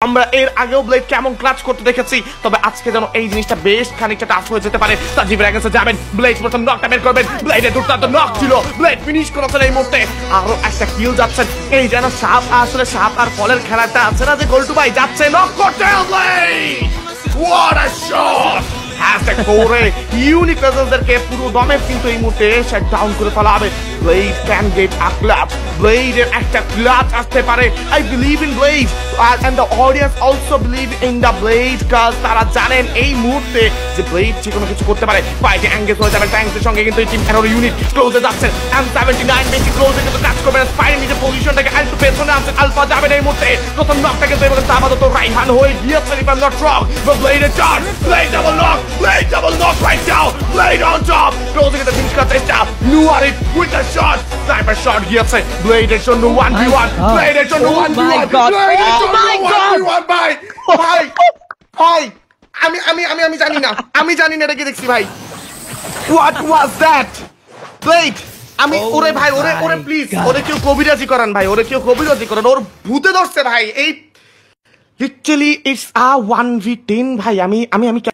আমরা এর আগেও ব্লেড কেমন ক্লাচ করতে দেখেছি, তবে আজকে যেন এই জিনিসটা বেশ খানিকটা টাফ হয়ে যেতে পারে। সাজিবের আগে যাবেন, ব্লেড প্রথম নকটা বের করবেন, ব্লেডের দুর্দান্ত নক ছিল, ব্লেড ফিনিশ করেছেন এই মুহূর্তে। আরো একটা কিল যাচ্ছেন, এই যেন সাপ আসলে সাপ আর ফলের খেলাটা আছে না, যে গোল্টু ভাই যাচ্ছে নক করতে। Blade what a shot! Hashtag করে ইউনিক প্রেজেন্সদেরকে পুরো দমে কিন্তু এই মুহূর্তে শাট ডাউন করে ফেলা হবে। Blade can get a clutch, ব্লেডের একটা ক্লাচ আসতে পারে। I believe in blade and the audience also believe in the blade, কাজ তারা জানেন এই মুহূর্তে যে ব্লেড যে কোনো কিছু করতে পারে। ফাইটে এঙ্গেজ হয়ে যাবেন ট্যাঙ্কের সঙ্গে, কিন্তু এই টিম এরর ইউনিট ক্লোজে যাচ্ছেন। M79 বেশি ক্লোজে কিন্তু কাজ করবেন, স্পাইনের নিজের পজিশনটাকে আরেকটু পেছনে আনছেন। আলফা যাবেন এই মুহূর্তে, প্রথম নকটা কিন্তু এবার আপাতত রাইহান হয়ে গিয়েছেন। If I am not wrong, but ব্লেডের charge, blade double knock, Blade double knock right now. Blade on top. Closing at the finish cut this down. Nuari with a shot. Sniper shot here. Blade is on the 1v1. Blade is on the 1v1. Blade is on the 1v1. ভাই আমি জানি না, এটা কি দেখছি ভাই। What was that? Blade ওরে ভাই, ওরে প্লিজ, ওরে কেউ কবিরাজি করান ভাই, ওর ভূতে ধরছে ভাই। এই লিটারালি ইটস আ 1v10 ভাই। আমি